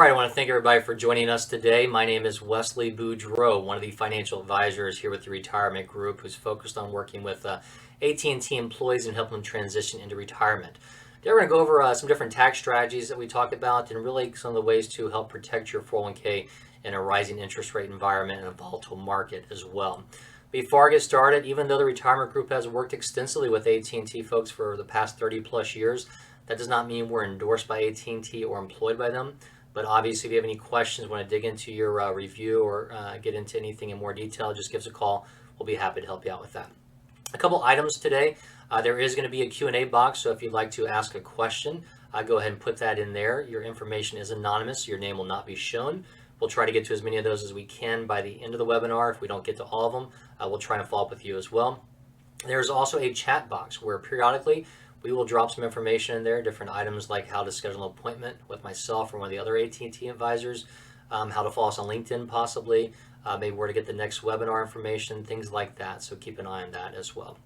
right, I want to thank everybody for joining us today. My name is Wesley Boudreaux, one of the financial advisors here with the Retirement Group, who's focused on working with AT&T employees and helping them transition into retirement. Today we're going to go over some different tax strategies that we talked about and really some of the ways to help protect your 401k in a rising interest rate environment and a volatile market as well. Before I get started, even though the Retirement Group has worked extensively with AT&T folks for the past 30 plus years, that does not mean we're endorsed by AT&T or employed by them. But obviously, if you have any questions, want to dig into your review or get into anything in more detail, just give us a call. We'll be happy to help you out with that. A couple items today. There is going to be a Q&A box, so if you'd like to ask a question, go ahead and put that in there. Your information is anonymous. Your name will not be shown. We'll try to get to as many of those as we can by the end of the webinar. If we don't get to all of them, we'll try to follow up with you as well. There's also a chat box where periodically we will drop some information in there, different items like how to schedule an appointment with myself or one of the other AT&T advisors, how to follow us on LinkedIn possibly, maybe where to get the next webinar information, things like that. So keep an eye on that as well.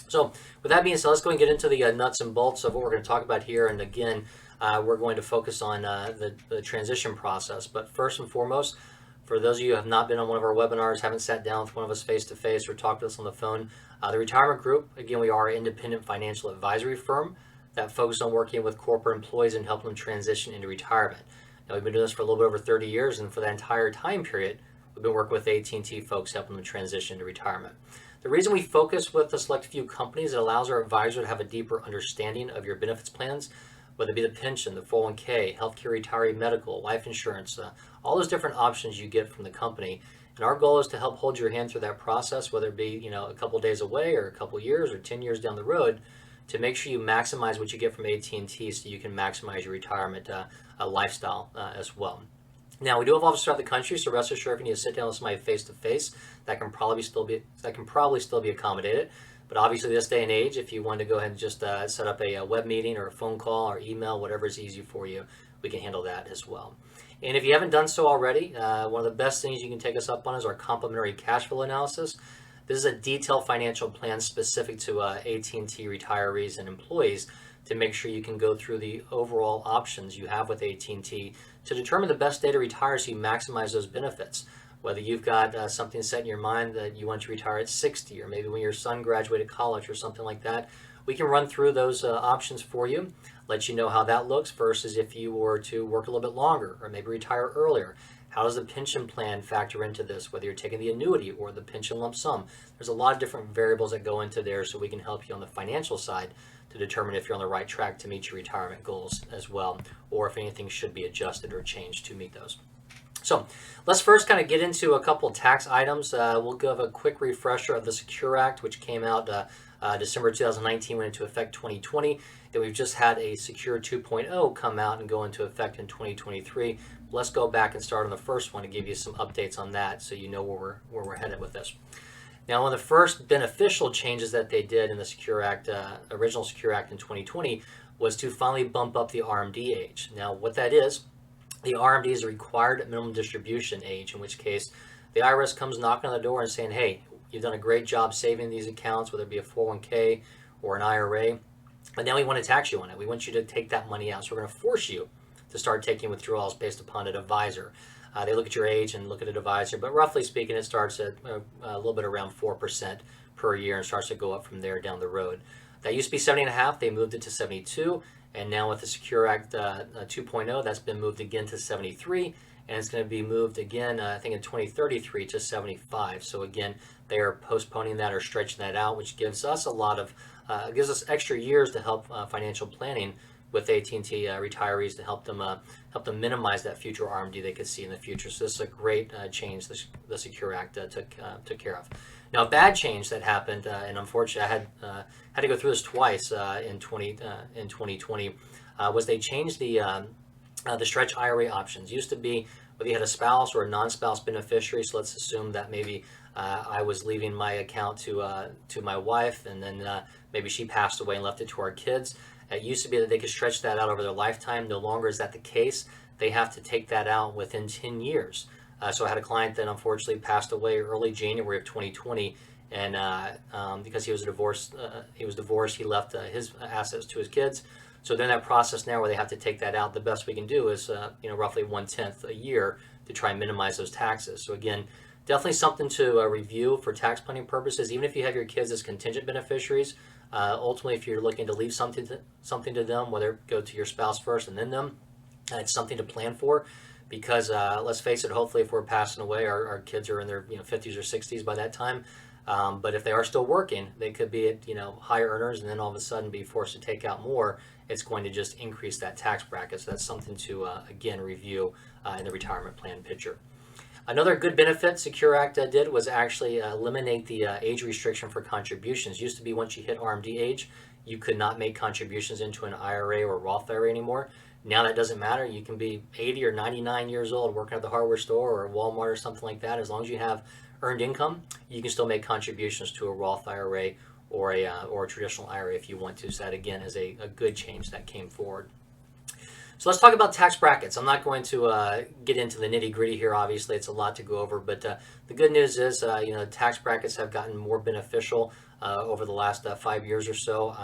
So with that being said, let's go and get into the nuts and bolts of what we're going to talk about here. And again, we're going to focus on the transition process. But first and foremost, for those of you who have not been on one of our webinars, haven't sat down with one of us face-to-face or talked to us on the phone, the Retirement Group, again, we are an independent financial advisory firm that focuses on working with corporate employees and helping them transition into retirement. Now, we've been doing this for a little bit over 30 years, and for that entire time period, we've been working with AT&T folks helping them transition into retirement. The reason we focus with a select few companies, it allows our advisor to have a deeper understanding of your benefits plans, whether it be the pension, the 401k, healthcare, retiree, medical, life insurance, all those different options you get from the company. And our goal is to help hold your hand through that process, whether it be a couple days away or a couple years or 10 years down the road, to make sure you maximize what you get from AT&T so you can maximize your retirement lifestyle as well. Now, we do have offices throughout the country, so rest assured if you need to sit down with somebody face-to-face, that can probably still be accommodated. But obviously, this day and age, if you want to go ahead and just set up a web meeting or a phone call or email, whatever is easy for you, we can handle that as well. And if you haven't done so already, one of the best things you can take us up on is our complimentary cash flow analysis. This is a detailed financial plan specific to AT&T retirees and employees to make sure you can go through the overall options you have with AT&T to determine the best day to retire so you maximize those benefits. Whether you've got something set in your mind that you want to retire at 60 or maybe when your son graduated college or something like that, we can run through those options for you, let you know how that looks versus if you were to work a little bit longer or maybe retire earlier. How does the pension plan factor into this, whether you're taking the annuity or the pension lump sum? There's a lot of different variables that go into there, so we can help you on the financial side to determine if you're on the right track to meet your retirement goals as well, or if anything should be adjusted or changed to meet those. So let's first kind of get into a couple tax items. We'll give a quick refresher of the Secure Act, which came out December 2019, went into effect 2020. Then we've just had a Secure 2.0 come out and go into effect in 2023. Let's go back and start on the first one to give you some updates on that so you know where we're headed with this. Now, one of the first beneficial changes that they did in the Secure Act, original Secure Act in 2020, was to finally bump up the RMD age. Now, what that is, the RMD is a required minimum distribution age, in which case the IRS comes knocking on the door and saying, hey, you've done a great job saving these accounts, whether it be a 401k or an IRA, but now we want to tax you on it. We want you to take that money out. So we're going to force you to start taking withdrawals based upon an advisor. They look at your age and look at an advisor, but roughly speaking, it starts at a little bit around 4% per year and starts to go up from there down the road. That used to be 70.5. They moved it to 72. And now with the Secure Act 2.0, that's been moved again to 73, and it's going to be moved again, I think in 2033 to 75. So again, they are postponing that or stretching that out, which gives us gives us extra years to help financial planning with AT&T retirees to help them minimize that future RMD they could see in the future. So this is a great change the Secure Act took care of. Now, a bad change that happened, and unfortunately I had to go through this twice in 2020, was they changed the stretch IRA options. Used to be whether you had a spouse or a non-spouse beneficiary. So let's assume that maybe I was leaving my account to my wife, and then maybe she passed away and left it to our kids. It used to be that they could stretch that out over their lifetime. No longer is that the case. They have to take that out within 10 years. So I had a client that unfortunately passed away early January of 2020, and because he was divorced, he left his assets to his kids. So then that process now where they have to take that out, the best we can do is roughly 1/10 a year to try and minimize those taxes. So again, definitely something to review for tax planning purposes. Even if you have your kids as contingent beneficiaries, ultimately if you're looking to leave something to them, whether it go to your spouse first and then them, it's something to plan for. Because let's face it, hopefully if we're passing away, our kids are in their 50s or 60s by that time. But if they are still working, they could be at higher earners, and then all of a sudden be forced to take out more. It's going to just increase that tax bracket. So that's something to again review in the retirement plan picture. Another good benefit Secure Act did was actually eliminate the age restriction for contributions. It used to be once you hit RMD age, you could not make contributions into an IRA or Roth IRA anymore. Now that doesn't matter. You can be 80 or 99 years old working at the hardware store or Walmart or something like that. As long as you have earned income, you can still make contributions to a Roth IRA or a traditional IRA if you want to. So that again is a good change that came forward. So let's talk about tax brackets. I'm not going to get into the nitty gritty here. Obviously, it's a lot to go over, but the good news is tax brackets have gotten more beneficial over the last 5 years or so.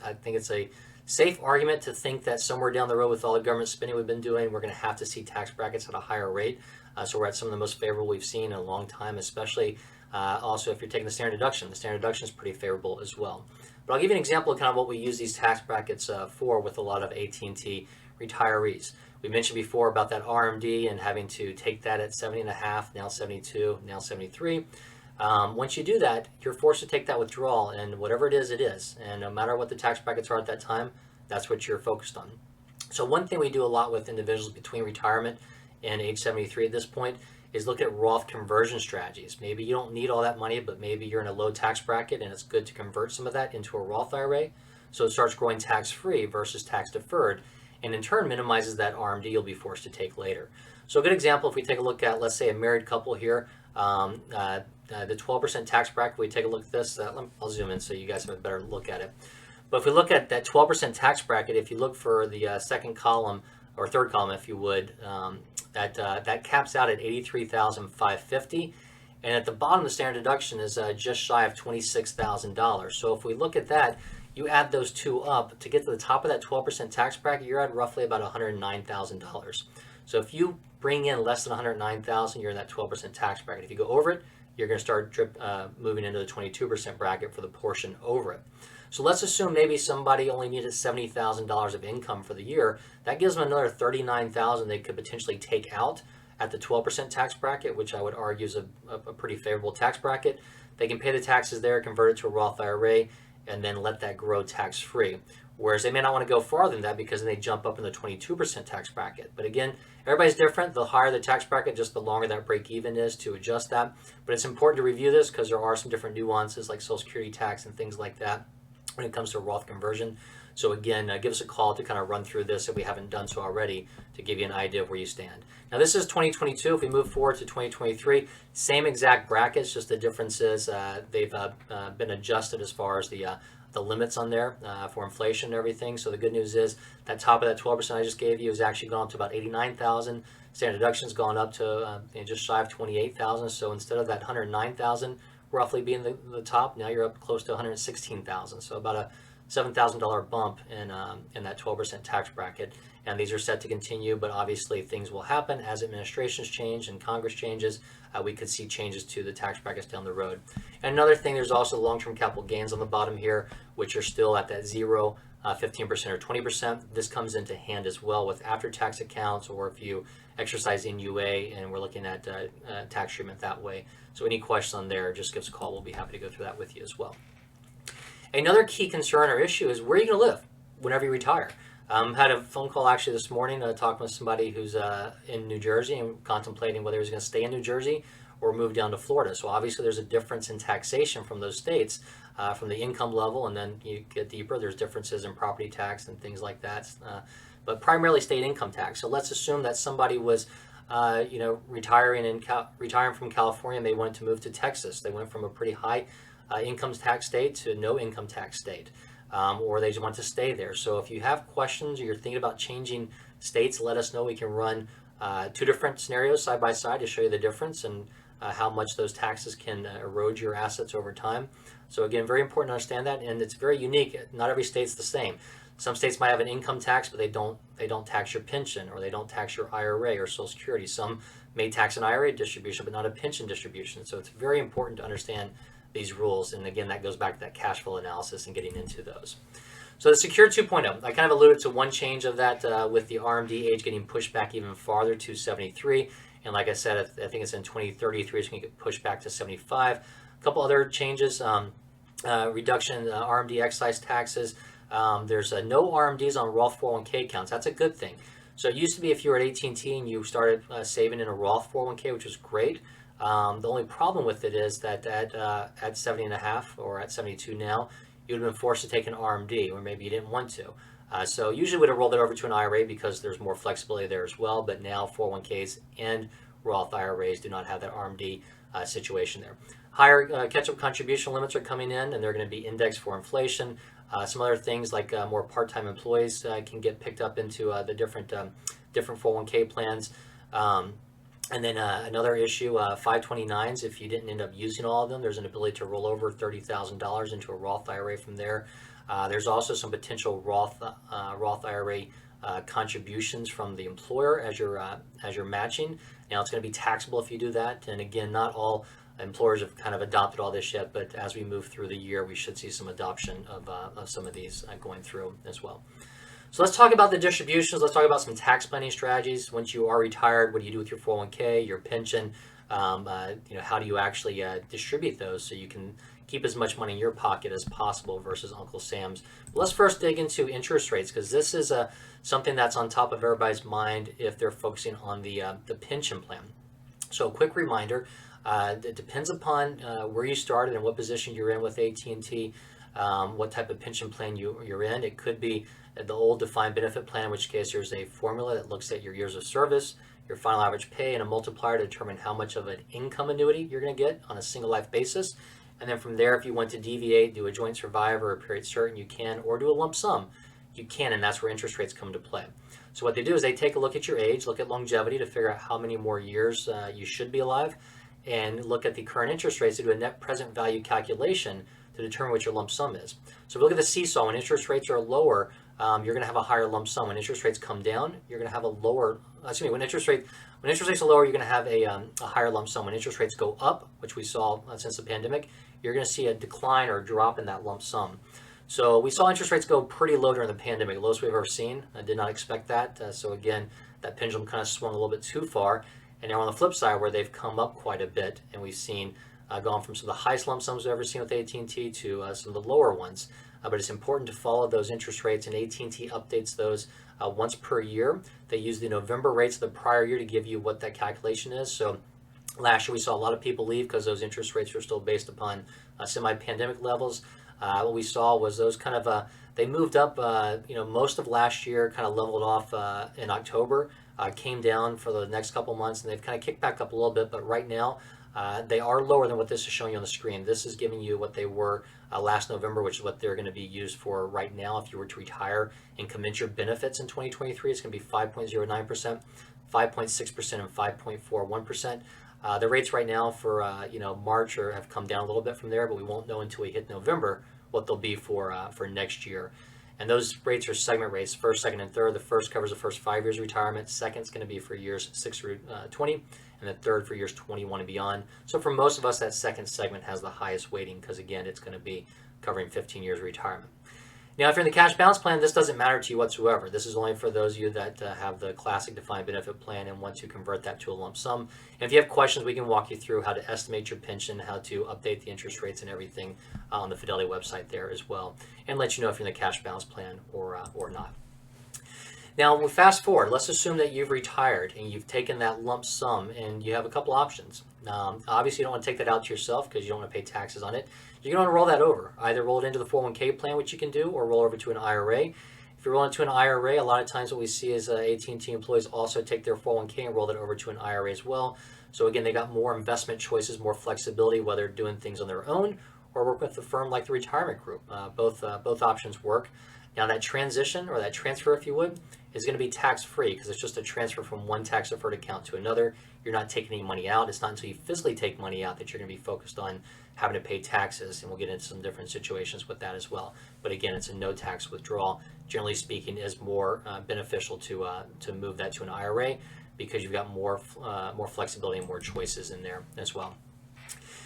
I think it's a safe argument to think that somewhere down the road with all the government spending we've been doing, we're going to have to see tax brackets at a higher rate. So we're at some of the most favorable we've seen in a long time, especially also if you're taking the standard deduction. The standard deduction is pretty favorable as well. But I'll give you an example of kind of what we use these tax brackets for with a lot of AT&T retirees. We mentioned before about that RMD and having to take that at 70.5, now 72, now 73. Once you do that, you're forced to take that withdrawal, and whatever it is, and no matter what the tax brackets are at that time, that's what you're focused on. So one thing we do a lot with individuals between retirement and age 73 at this point is look at Roth conversion strategies. Maybe you don't need all that money, but maybe you're in a low tax bracket and it's good to convert some of that into a Roth IRA, so it starts growing tax-free versus tax-deferred, and in turn minimizes that RMD you'll be forced to take later. So a good example, if we take a look at, let's say, a married couple here, the 12% tax bracket, we take a look at this. I'll zoom in so you guys have a better look at it. But if we look at that 12% tax bracket, if you look for the second column, or third column if you would, that caps out at $83,550, and at the bottom the standard deduction is just shy of $26,000. So if we look at that, you add those two up, to get to the top of that 12% tax bracket, you're at roughly about $109,000. So if you bring in less than $109,000, you're in that 12% tax bracket. If you go over it, you're going to start moving into the 22% bracket for the portion over it. So let's assume maybe somebody only needed $70,000 of income for the year. That gives them another $39,000 they could potentially take out at the 12% tax bracket, which I would argue is a pretty favorable tax bracket. They can pay the taxes there, convert it to a Roth IRA, and then let that grow tax-free. Whereas they may not want to go farther than that because then they jump up in the 22% tax bracket. But again, everybody's different. The higher the tax bracket, just the longer that break even is to adjust that. But it's important to review this because there are some different nuances like Social Security tax and things like that when it comes to Roth conversion. So again, give us a call to kind of run through this if we haven't done so already, to give you an idea of where you stand. Now this is 2022. If we move forward to 2023, same exact brackets, just the difference is they've been adjusted as far as the limits on there for inflation and everything. So the good news is that top of that 12% I just gave you is actually gone up to about 89,000. Standard deduction's gone up to just shy of 28,000. So instead of that 109,000 roughly being the top, now you're up close to 116,000. So about a $7,000 bump in that 12% tax bracket. And these are set to continue, but obviously things will happen as administrations change and Congress changes. We could see changes to the tax brackets down the road. And another thing, there's also long-term capital gains on the bottom here, which are still at that 0, 15% or 20%. This comes into hand as well with after-tax accounts, or if you exercise in UA, and we're looking at tax treatment that way. So any questions on there, just give us a call. We'll be happy to go through that with you as well. Another key concern or issue is where are you going to live whenever you retire? Had a phone call actually this morning talking with somebody who's in New Jersey and contemplating whether he's going to stay in New Jersey or move down to Florida. So obviously there's a difference in taxation from those states, from the income level, and then you get deeper, there's differences in property tax and things like that, but primarily state income tax. So let's assume that somebody was retiring from California and they wanted to move to Texas. They went from a pretty high income tax state to no income tax state. Or they just want to stay there. So if you have questions or you're thinking about changing states, let us know. We can run two different scenarios side by side to show you the difference and how much those taxes can erode your assets over time. So again, very important to understand that, and it's very unique. Not every state's the same. Some states might have an income tax, but they don't tax your pension, or they don't tax your IRA or Social Security. Some may tax an IRA distribution, but not a pension distribution. So it's very important to understand these rules. And again, that goes back to that cash flow analysis and getting into those. So the Secure 2.0, I kind of alluded to one change of that with the RMD age getting pushed back even farther to 73. And like I said, I think it's in 2033, it's going to get pushed back to 75. A couple other changes, reduction in RMD excise taxes. There's no RMDs on Roth 401k accounts. That's a good thing. So it used to be if you were at AT&T and you started saving in a Roth 401k, which was great. The only problem with it is that at 70 and a half or at 72 now, you'd have been forced to take an RMD, or maybe you didn't want to. So usually would have rolled it over to an IRA because there's more flexibility there as well, but now 401ks and Roth IRAs do not have that RMD situation there. Higher catch-up contribution limits are coming in, and they're going to be indexed for inflation. Some other things like more part-time employees can get picked up into the different 401k plans. And then another issue, 529s, if you didn't end up using all of them, there's an ability to roll over $30,000 into a Roth IRA from there. There's also some potential Roth IRA contributions from the employer as you're matching. Now it's going to be taxable if you do that. And again, not all employers have kind of adopted all this yet, but as we move through the year, we should see some adoption of some of these going through as well. So let's talk about the distributions. Let's talk about some tax planning strategies. Once you are retired, what do you do with your 401k, your pension? How do you actually distribute those so you can keep as much money in your pocket as possible versus Uncle Sam's? But let's first dig into interest rates, because this is something that's on top of everybody's mind if they're focusing on the pension plan. So a quick reminder, it depends upon where you started and what position you're in with AT&T, what type of pension plan you're in. It could be the old defined benefit plan, in which case there's a formula that looks at your years of service, your final average pay, and a multiplier to determine how much of an income annuity you're going to get on a single life basis. And then from there, if you want to deviate, do a joint survivor or a period certain, you can, or do a lump sum, you can, and that's where interest rates come to play. So what they do is they take a look at your age, look at longevity to figure out how many more years you should be alive, and look at the current interest rates to do a net present value calculation to determine what your lump sum is. So if we look at the seesaw, when interest rates are lower, you're going to have a higher lump sum. When interest rates come down, you're going to have a lower. When interest rates are lower, you're going to have a higher lump sum. When interest rates go up, which we saw since the pandemic, you're going to see a decline or a drop in that lump sum. So we saw interest rates go pretty low during the pandemic, the lowest we've ever seen. I did not expect that. So again, that pendulum kind of swung a little bit too far. And now on the flip side, where they've come up quite a bit, and we've seen gone from some of the highest lump sums we've ever seen with AT&T to some of the lower ones. But it's important to follow those interest rates, and AT&T updates those once per year. They use the November rates of the prior year to give you what that calculation is. So last year we saw a lot of people leave because those interest rates were still based upon semi-pandemic levels. What we saw was those kind of, they moved up, most of last year kind of leveled off in October, came down for the next couple months, and they've kind of kicked back up a little bit, but right now they are lower than what this is showing you on the screen. This is giving you what they were last November, which is what they're going to be used for right now. If you were to retire and commensurate benefits in 2023, it's going to be 5.09%, 5.6%, and 5.41%. The rates right now for March have come down a little bit from there, but we won't know until we hit November what they'll be for next year. And those rates are segment rates, first, second, and third. The first covers the first 5 years of retirement. Second is going to be for years 6 through 20, and the third for years 21 and beyond. So for most of us, that second segment has the highest weighting because, again, it's going to be covering 15 years of retirement. Now, if you're in the cash balance plan, this doesn't matter to you whatsoever. This is only for those of you that have the classic defined benefit plan and want to convert that to a lump sum. And if you have questions, we can walk you through how to estimate your pension, how to update the interest rates and everything on the Fidelity website there as well, and let you know if you're in the cash balance plan or not. Now, we'll fast forward. Let's assume that you've retired and you've taken that lump sum, and you have a couple options. Obviously, you don't want to take that out to yourself because you don't want to pay taxes on it. You're going to roll that over. Either roll it into the 401k plan, which you can do, or roll over to an IRA. If you roll into an IRA, a lot of times what we see is AT&T employees also take their 401k and roll that over to an IRA as well. So again, they got more investment choices, more flexibility, whether doing things on their own or work with a firm like the retirement group. Both options work. Now that transition, or that transfer if you would, is going to be tax-free because it's just a transfer from one tax-deferred account to another. You're not taking any money out. It's not until you physically take money out that you're going to be focused on having to pay taxes, and we'll get into some different situations with that as well. But again, it's a no tax withdrawal. Generally speaking, is more beneficial to move that to an IRA because you've got more flexibility and more choices in there as well.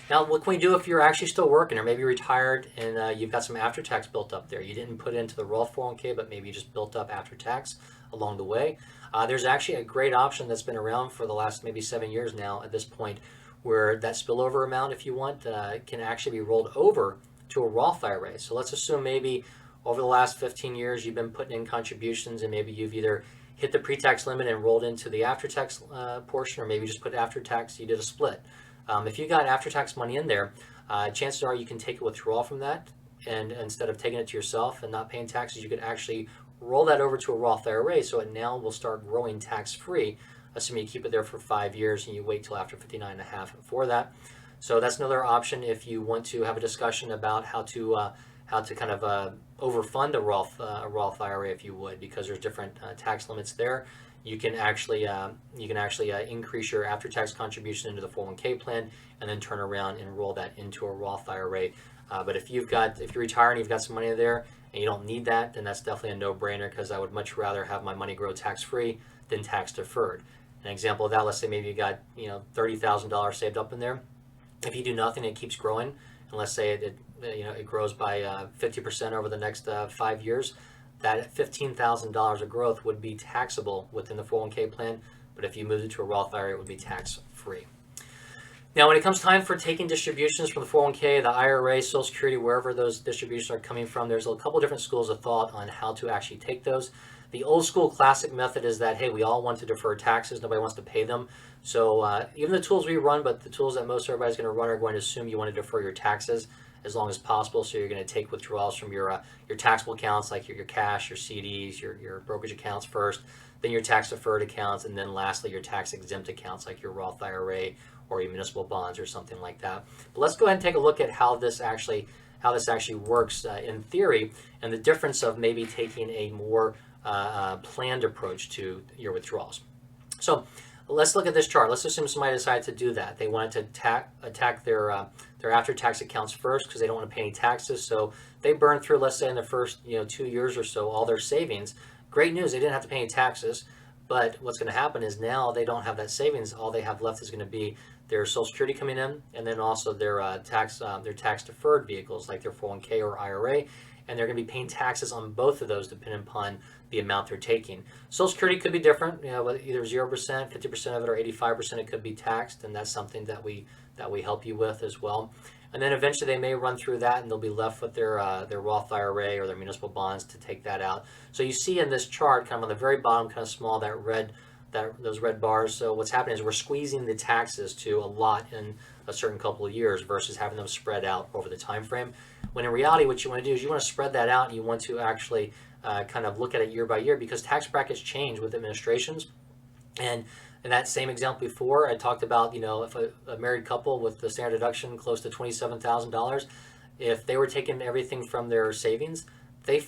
Now, what can we do if you're actually still working, or maybe retired and you've got some after-tax built up there? You didn't put it into the Roth 401k, but maybe you just built up after-tax along the way. There's actually a great option that's been around for the last maybe 7 years now at this point, where that spillover amount, if you want, can actually be rolled over to a Roth IRA. So let's assume maybe over the last 15 years you've been putting in contributions, and maybe you've either hit the pre-tax limit and rolled into the after-tax portion, or maybe just put after-tax, you did a split. If you got after-tax money in there, chances are you can take a withdrawal from that, and instead of taking it to yourself and not paying taxes, you could actually roll that over to a Roth IRA, so it now will start growing tax-free, assuming you keep it there for 5 years and you wait till after 59 and a half for that. So that's another option if you want to have a discussion about how to kind of overfund a Roth IRA, if you would, because there's different tax limits there. You can actually increase your after-tax contribution into the 401k plan, and then turn around and roll that into a Roth IRA. But if you're retired and you've got some money there and you don't need that, then that's definitely a no-brainer, because I would much rather have my money grow tax-free than tax-deferred. An example of that, let's say maybe you got $30,000 saved up in there. If you do nothing, it keeps growing, and let's say it grows by 50% over the next 5 years. That $15,000 of growth would be taxable within the 401k plan, but if you moved it to a Roth IRA, it would be tax-free. Now, when it comes time for taking distributions from the 401k, the IRA, Social Security, wherever those distributions are coming from, there's a couple different schools of thought on how to actually take those. The old school classic method is that, hey, we all want to defer taxes. Nobody wants to pay them. So even the tools we run, but the tools that most everybody's going to run, are going to assume you want to defer your taxes as long as possible. So you're going to take withdrawals from your taxable accounts, like your cash, your CDs, your brokerage accounts first, then your tax deferred accounts, and then lastly your tax exempt accounts, like your Roth IRA or your municipal bonds or something like that. But let's go ahead and take a look at how this actually works in theory, and the difference of maybe taking a more planned approach to your withdrawals. So let's look at this chart. Let's assume somebody decided to do that. They wanted to attack their after-tax accounts first because they don't want to pay any taxes. So they burned through, let's say in the first 2 years or so, all their savings. Great news, they didn't have to pay any taxes. But what's going to happen is now they don't have that savings. All they have left is going to be their Social Security coming in, and then also their tax-deferred vehicles like their 401k or IRA, and they're going to be paying taxes on both of those depending upon the amount they're taking. Social Security could be different, either 0%, 50% of it, or 85% it could be taxed, and that's something that we help you with as well. And then eventually they may run through that, and they'll be left with their Roth IRA or their municipal bonds to take that out. So you see in this chart, kind of on the very bottom, kind of small, those red bars. So what's happening is we're squeezing the taxes to a lot in a certain couple of years versus having them spread out over the time frame. When in reality, what you want to do is you want to spread that out, and you want to actually kind of look at it year by year, because tax brackets change with administrations. And in that same example before, I talked about, if a married couple with the standard deduction close to $27,000, if they were taking everything from their savings, they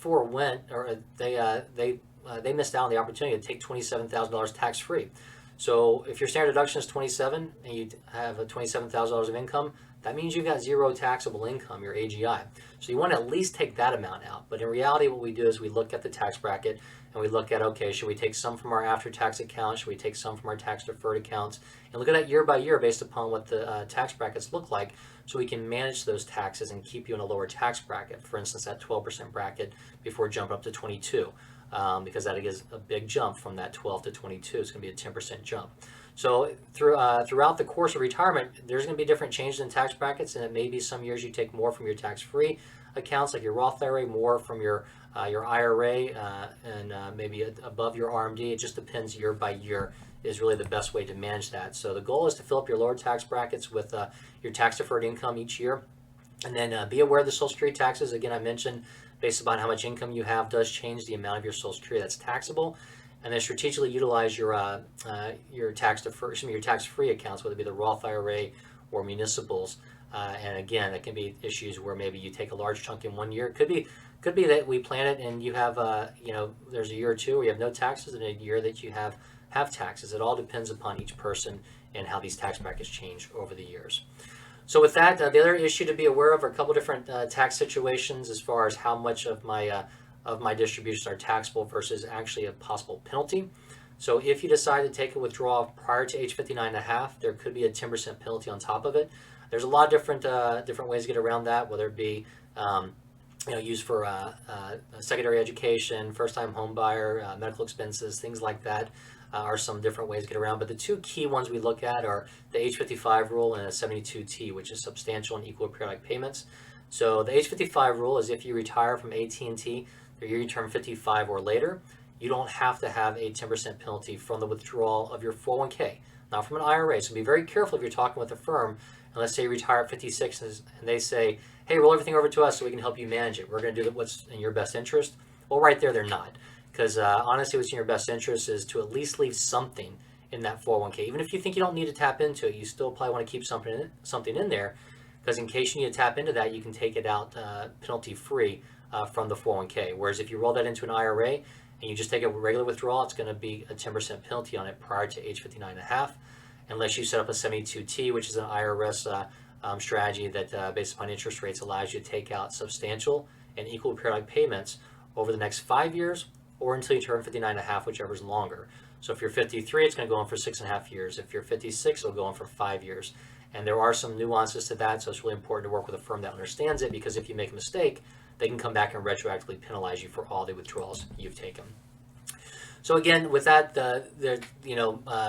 missed out on the opportunity to take $27,000 tax-free. So if your standard deduction is $27,000 and you have a $27,000 of income, that means you've got zero taxable income, your AGI. So you want to at least take that amount out. But in reality, what we do is we look at the tax bracket and we look at, okay, should we take some from our after-tax accounts? Should we take some from our tax-deferred accounts? And look at that year by year based upon what the tax brackets look like, so we can manage those taxes and keep you in a lower tax bracket. For instance, that 12% bracket before jumping up to 22, because that is a big jump from that 12 to 22. It's going to be a 10% jump. So throughout the course of retirement, there's going to be different changes in tax brackets, and it may be some years you take more from your tax-free accounts, like your Roth IRA, more from your IRA, and maybe above your RMD. It just depends year by year is really the best way to manage that. So the goal is to fill up your lower tax brackets with your tax-deferred income each year, and then be aware of the Social Security taxes. Again, I mentioned based upon how much income you have does change the amount of your Social Security that's taxable. And then strategically utilize your tax-free accounts, whether it be the Roth IRA or municipals. And again, that can be issues where maybe you take a large chunk in 1 year. It Could be that we plan it and you have, there's a year or two where you have no taxes and a year that you have taxes. It all depends upon each person and how these tax brackets change over the years. So with that, the other issue to be aware of are a couple different tax situations as far as how much of my distributions are taxable versus actually a possible penalty. So if you decide to take a withdrawal prior to age 59.5, there could be a 10% penalty on top of it. There's a lot of different ways to get around that, whether it be used for secondary education, first-time home buyer, medical expenses, things like that. Are some different ways to get around, but the two key ones we look at are the age 55 rule and a 72T, which is substantial and equal periodic payments. So the age 55 rule is if you retire from AT&T the year you turn 55 or later, you don't have to have a 10% penalty from the withdrawal of your 401k, not from an IRA. So be very careful if you're talking with a firm, and let's say you retire at 56 and they say, hey, roll everything over to us so we can help you manage it. We're going to do what's in your best interest. Well, right there, they're not. Because honestly, what's in your best interest is to at least leave something in that 401k. Even if you think you don't need to tap into it, you still probably want to keep something in there, because in case you need to tap into that, you can take it out penalty-free from the 401k. Whereas if you roll that into an IRA and you just take a regular withdrawal, it's going to be a 10% penalty on it prior to age 59.5, unless you set up a 72T, which is an IRS strategy that, based upon interest rates, allows you to take out substantial and equal periodic payments over the next 5 years, or until you turn 59.5, whichever is longer. So if you're 53, it's going to go on for 6.5 years. If you're 56, it'll go on for 5 years. And there are some nuances to that, so it's really important to work with a firm that understands it, because if you make a mistake, they can come back and retroactively penalize you for all the withdrawals you've taken. So again, with that,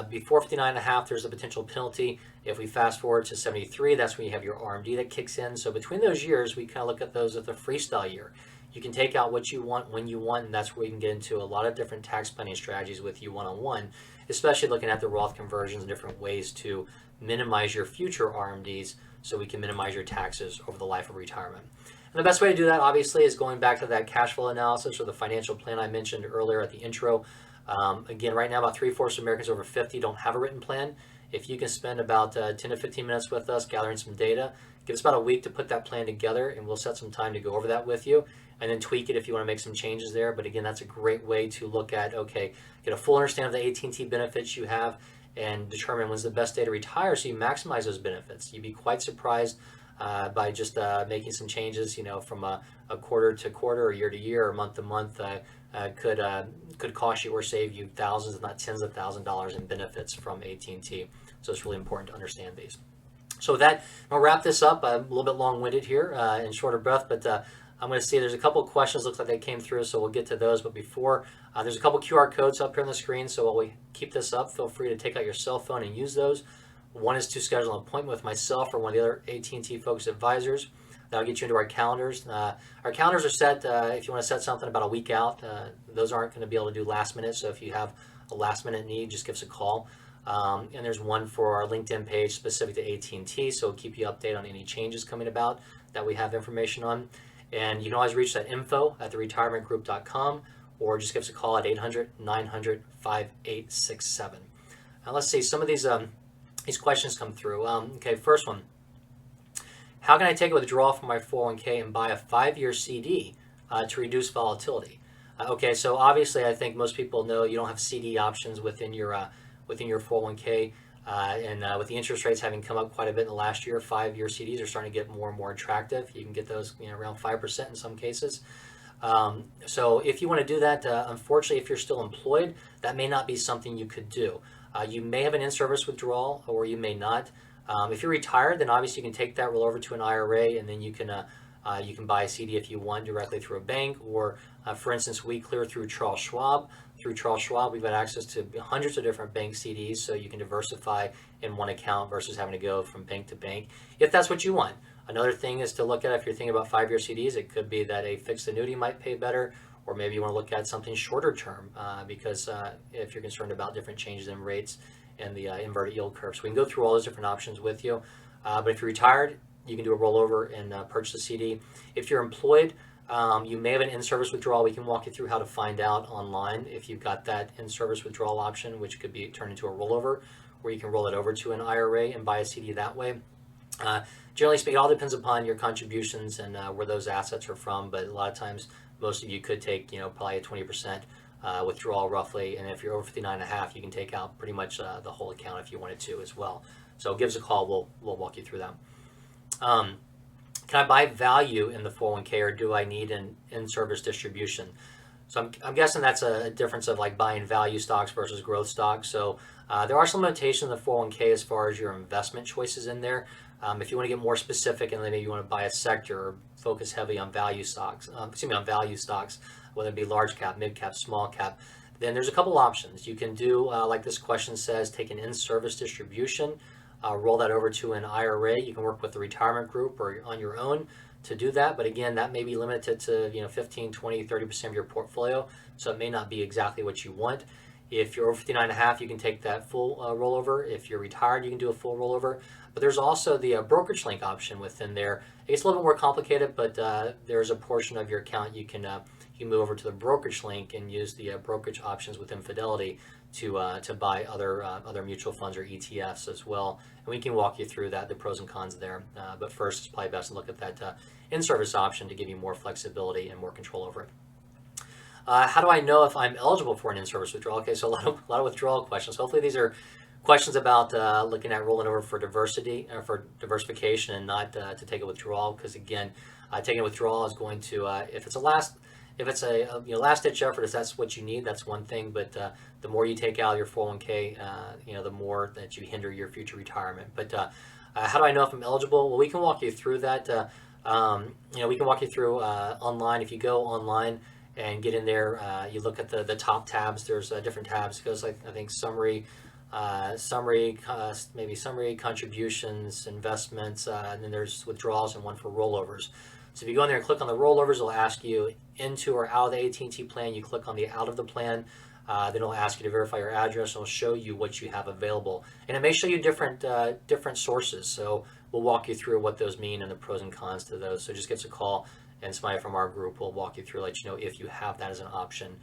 before 59.5, there's a potential penalty. If we fast forward to 73, that's when you have your RMD that kicks in. So between those years, we kind of look at those as a freestyle year. You can take out what you want when you want, and that's where you can get into a lot of different tax planning strategies with you one-on-one, especially looking at the Roth conversions and different ways to minimize your future RMDs so we can minimize your taxes over the life of retirement. And the best way to do that, obviously, is going back to that cash flow analysis or the financial plan I mentioned earlier at the intro. Again, right now, about 3/4 of Americans over 50 don't have a written plan. If you can spend about 10 to 15 minutes with us gathering some data, give us about a week to put that plan together, and we'll set some time to go over that with you, and then tweak it if you want to make some changes there. But again, that's a great way to look at, okay, get a full understanding of the AT&T benefits you have and determine when's the best day to retire so you maximize those benefits. You'd be quite surprised by just making some changes, from a quarter to quarter or year to year or month to month could cost you or save you thousands, if not tens of thousands of dollars in benefits from AT&T. So it's really important to understand these. So with that, I'll wrap this up. I'm a little bit long-winded here and shorter breath, but I'm going to see there's a couple of questions looks like they came through, so we'll get to those. But before, there's a couple QR codes up here on the screen, so while we keep this up, feel free to take out your cell phone and use those. One is to schedule an appointment with myself or one of the other AT&T focused advisors. That'll get you into our calendars. Our calendars are set, if you want to set something about a week out. Those aren't going to be able to do last minute, so if you have a last minute need, just give us a call. And there's one for our LinkedIn page specific to AT&T, so we'll keep you updated on any changes coming about that we have information on. And you can always reach that info@theretirementgroup.com, or just give us a call at 800-900-5867. Now let's see, some of these questions come through. Okay, first one. How can I take a withdrawal from my 401k and buy a 5-year CD to reduce volatility? Okay, so obviously I think most people know you don't have CD options within your 401k. And with the interest rates having come up quite a bit in the last year, 5-year CDs are starting to get more and more attractive. You can get those around 5% in some cases. So if you want to do that, unfortunately, if you're still employed, that may not be something you could do. You may have an in-service withdrawal, or you may not. If you're retired, then obviously you can take that, roll over to an IRA, and then you can buy a CD if you want directly through a bank, or for instance, we clear through Charles Schwab. Through Charles Schwab, we've got access to hundreds of different bank CDs, so you can diversify in one account versus having to go from bank to bank, if that's what you want. Another thing is to look at, if you're thinking about 5-year CDs, it could be that a fixed annuity might pay better, or maybe you want to look at something shorter term, because if you're concerned about different changes in rates and the inverted yield curve. So we can go through all those different options with you. But if you're retired, you can do a rollover and purchase a CD. If you're employed, you may have an in-service withdrawal. We can walk you through how to find out online if you've got that in-service withdrawal option, which could be turned into a rollover, where you can roll it over to an IRA and buy a CD that way. generally speaking, it all depends upon your contributions and where those assets are from. But a lot of times, most of you could take, probably a 20% withdrawal roughly. And if you're over 59.5, you can take out pretty much the whole account if you wanted to as well. So give us a call. We'll walk you through that. Can I buy value in the 401k, or do I need an in-service distribution? So I'm guessing that's a difference of like buying value stocks versus growth stocks. So there are some limitations in the 401k as far as your investment choices in there. If you want to get more specific and then maybe you want to buy a sector or focus heavily on value stocks, whether it be large cap, mid cap, small cap, then there's a couple options. You can do, like this question says, take an in-service distribution, roll that over to an IRA. You can work with the retirement group or on your own to do that. But again, that may be limited to 15, 20, 30% of your portfolio. So it may not be exactly what you want. If you're over 59.5, you can take that full rollover. If you're retired, you can do a full rollover. But there's also the brokerage link option within there. It's a little bit more complicated, but there's a portion of your account you can move over to the brokerage link and use the brokerage options within Fidelity to buy other mutual funds or ETFs as well. And we can walk you through that, the pros and cons there. But first, it's probably best to look at that in-service option to give you more flexibility and more control over it. How do I know if I'm eligible for an in-service withdrawal? Okay, so a lot of withdrawal questions. Hopefully these are questions about looking at rolling over for diversification and not to take a withdrawal, because again, taking a withdrawal is going to if it's a last ditch effort, if that's what you need, that's one thing. But the more you take out of your 401k, the more that you hinder your future retirement. But how do I know if I'm eligible? Well, we can walk you through that. We can walk you through online. If you go online and get in there, you look at the top tabs. There's different tabs. It goes like, I think, summary, maybe summary, contributions, investments, and then there's withdrawals and one for rollovers. So if you go in there and click on the rollovers, it'll ask you into or out of the AT&T plan. You click on the out of the plan. Then it'll ask you to verify your address. It'll show you what you have available. And it may show you different sources. So we'll walk you through what those mean and the pros and cons to those. So just give us a call, and somebody from our group will walk you through, let you know if you have that as an option.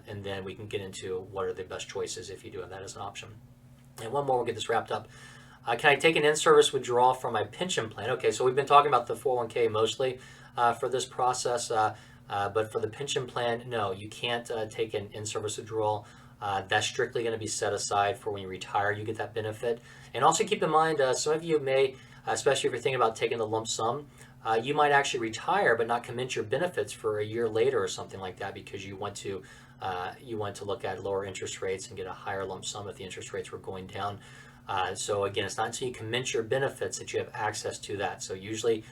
And then we can get into what are the best choices if you do have that as an option. And one more, we'll get this wrapped up. Can I take an in-service withdrawal from my pension plan? Okay, so we've been talking about the 401k mostly for this process, but for the pension plan, no, you can't take an in-service withdrawal. That's strictly going to be set aside for when you retire. You get that benefit. And also keep in mind, some of you may, especially if you're thinking about taking the lump sum, you might actually retire but not commence your benefits for a year later or something like that, because you want to look at lower interest rates and get a higher lump sum if the interest rates were going down. So again, it's not until you commence your benefits that you have access to that. So usually,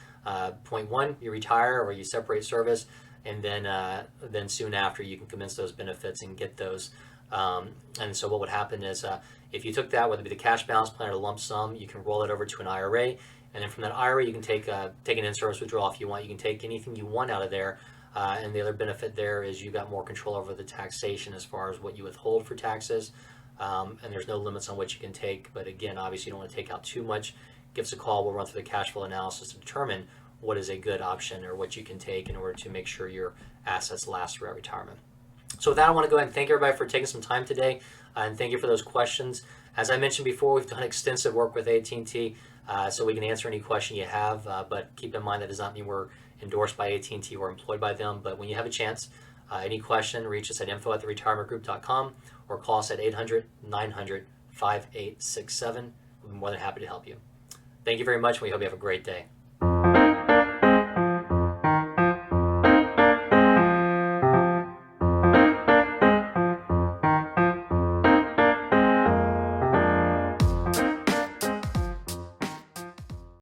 point one, you retire or you separate service, and then soon after you can commence those benefits and get those. And so what would happen is, if you took that, whether it be the cash balance plan or the lump sum, you can roll it over to an IRA, and then from that IRA you can take an in-service withdrawal if you want. You can take anything you want out of there. And the other benefit there is you got more control over the taxation as far as what you withhold for taxes. And there's no limits on what you can take. But again, obviously you don't want to take out too much. Give us a call. We'll run through the cash flow analysis to determine what is a good option or what you can take in order to make sure your assets last throughout retirement. So with that, I want to go ahead and thank everybody for taking some time today, and thank you for those questions. As I mentioned before, we've done extensive work with AT&T, so we can answer any question you have, but keep in mind that does not mean we're endorsed by AT&T or employed by them. But when you have a chance, any question, reach us at info@theretirementgroup.com or call us at 800-900-5867. We'll be more than happy to help you. Thank you very much, and we hope you have a great day.